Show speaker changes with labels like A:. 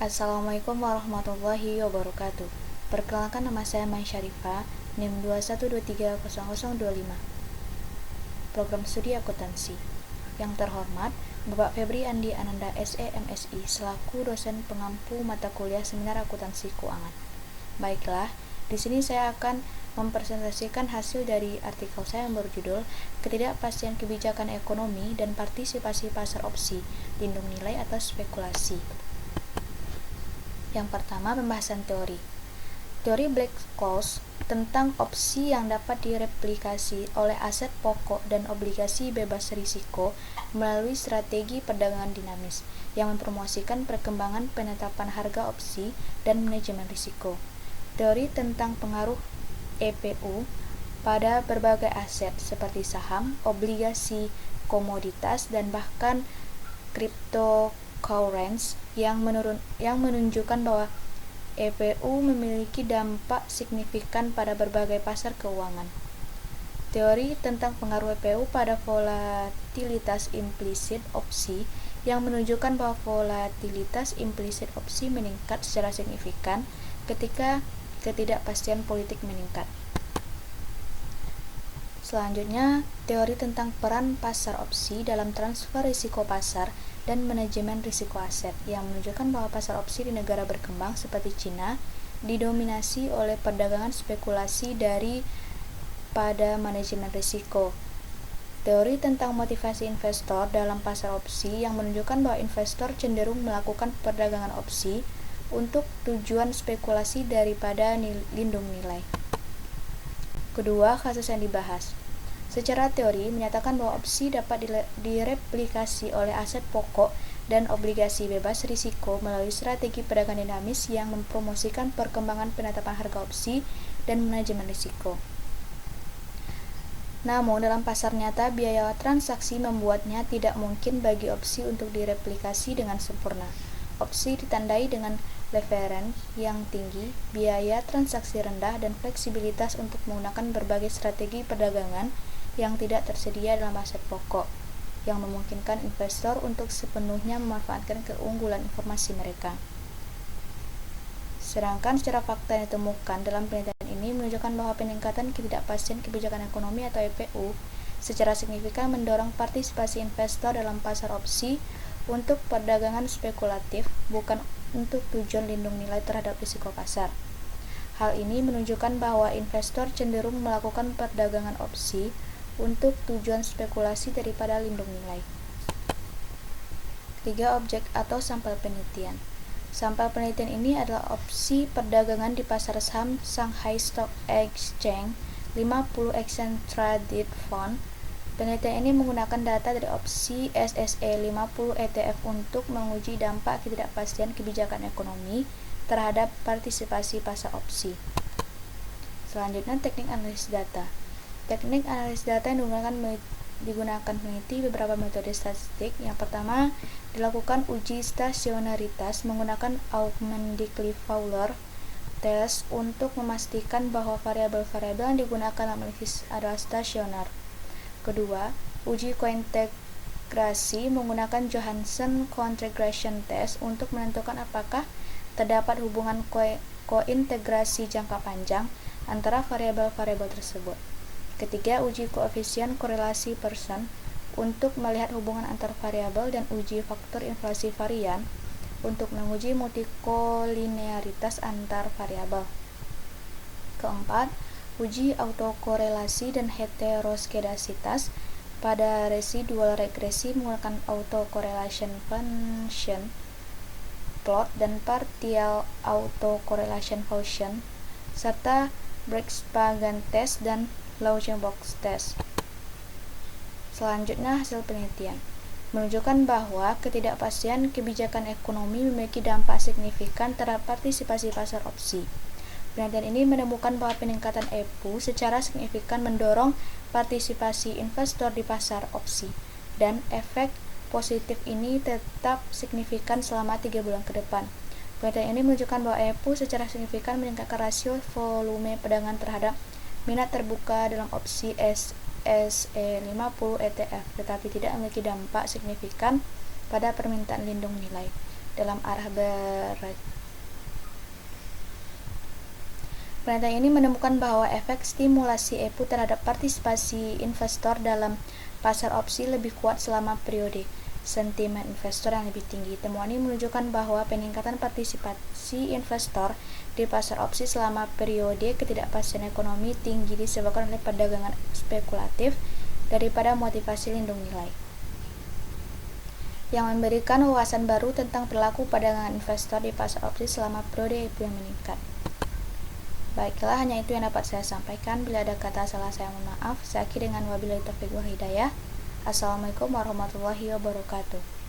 A: Assalamualaikum warahmatullahi wabarakatuh. Perkenalkan, nama saya Mai Syarifah, NIM 21230025. Program Studi Akuntansi. Yang terhormat, Bapak Febri Andi Ananda SE MSI selaku dosen pengampu mata kuliah Seminar Akuntansi Keuangan. Baiklah, di sini saya akan mempresentasikan hasil dari artikel saya yang berjudul Ketidakpastian Kebijakan Ekonomi dan Partisipasi Pasar Opsi, Lindung Nilai atau Spekulasi. Yang pertama, pembahasan teori. Teori Black-Scholes tentang opsi yang dapat direplikasi oleh aset pokok dan obligasi bebas risiko melalui strategi perdagangan dinamis yang mempromosikan perkembangan penetapan harga opsi dan manajemen risiko. Teori tentang pengaruh EPU pada berbagai aset seperti saham, obligasi, komoditas, dan bahkan cryptocurrency yang menunjukkan bahwa EPU memiliki dampak signifikan pada berbagai pasar keuangan. Teori tentang pengaruh EPU pada volatilitas implisit opsi yang menunjukkan bahwa volatilitas implisit opsi meningkat secara signifikan ketika ketidakpastian politik meningkat. Selanjutnya, teori tentang peran pasar opsi dalam transfer risiko pasar dan manajemen risiko aset yang menunjukkan bahwa pasar opsi di negara berkembang seperti Cina didominasi oleh perdagangan spekulasi pada manajemen risiko. Teori tentang motivasi investor dalam pasar opsi yang menunjukkan bahwa investor cenderung melakukan perdagangan opsi untuk tujuan spekulasi daripada lindung nilai. Kedua, kasus yang dibahas. Secara teori, menyatakan bahwa opsi dapat direplikasi oleh aset pokok dan obligasi bebas risiko melalui strategi perdagangan dinamis yang mempromosikan perkembangan penetapan harga opsi dan manajemen risiko. Namun, dalam pasar nyata, biaya transaksi membuatnya tidak mungkin bagi opsi untuk direplikasi dengan sempurna. Opsi ditandai dengan leverage yang tinggi, biaya transaksi rendah, dan fleksibilitas untuk menggunakan berbagai strategi perdagangan yang tidak tersedia dalam aset pokok, yang memungkinkan investor untuk sepenuhnya memanfaatkan keunggulan informasi mereka. Sedangkan secara fakta yang ditemukan dalam penelitian ini menunjukkan bahwa peningkatan ketidakpastian kebijakan ekonomi atau EPU secara signifikan mendorong partisipasi investor dalam pasar opsi untuk perdagangan spekulatif, bukan untuk tujuan lindung nilai terhadap risiko pasar. Hal ini menunjukkan bahwa investor cenderung melakukan perdagangan opsi untuk tujuan spekulasi daripada lindung nilai. Ketiga, objek atau sampel penelitian. Sampel penelitian ini adalah opsi perdagangan di pasar saham Shanghai Stock Exchange 50 Exchange Traded Fund. Penelitian ini menggunakan data dari opsi SSE 50 ETF untuk menguji dampak ketidakpastian kebijakan ekonomi terhadap partisipasi pasar opsi. Selanjutnya, teknik analisis data. Teknik analisis data yang digunakan peneliti beberapa metode statistik. Yang pertama, dilakukan uji stasionaritas menggunakan Augmented-Fowler test untuk memastikan bahwa variabel-variabel yang digunakan dalam analisis adalah stasioner. Kedua, uji kointegrasi menggunakan Johansson Cointegration Test untuk menentukan apakah terdapat hubungan kointegrasi jangka panjang antara variabel-variabel tersebut. Ketiga, uji koefisien korelasi Pearson untuk melihat hubungan antar variabel dan uji faktor inflasi varian untuk menguji multikolinearitas antar variabel. Keempat, uji autokorelasi dan heteroskedasitas pada residual regresi menggunakan autocorrelation function plot dan partial autocorrelation function serta Bright-Spagan test dan Laugenbach test. Selanjutnya, hasil penelitian menunjukkan bahwa ketidakpastian kebijakan ekonomi memiliki dampak signifikan terhadap partisipasi pasar opsi. Penelitian ini menemukan bahwa peningkatan EPU secara signifikan mendorong partisipasi investor di pasar opsi, dan efek positif ini tetap signifikan selama 3 bulan ke depan. Penelitian ini menunjukkan bahwa EPU secara signifikan meningkatkan rasio volume perdagangan terhadap minat terbuka dalam opsi SE50 ETF, tetapi tidak memiliki dampak signifikan pada permintaan lindung nilai. dalam arah barat. Penelitian ini menemukan bahwa efek stimulasi EPU terhadap partisipasi investor dalam pasar opsi lebih kuat selama periode sentimen investor yang lebih tinggi. Temuan ini menunjukkan bahwa peningkatan partisipasi investor di pasar opsi selama periode ketidakpastian ekonomi tinggi disebabkan oleh perdagangan spekulatif daripada motivasi lindung nilai, yang memberikan wawasan baru tentang perilaku perdagangan investor di pasar opsi selama periode EPU yang meningkat. Baiklah, hanya itu yang dapat saya sampaikan. Bila ada kata salah, saya mohon maaf. Saya akhiri dengan wabillahi taufiq wal hidayah. Assalamualaikum warahmatullahi wabarakatuh.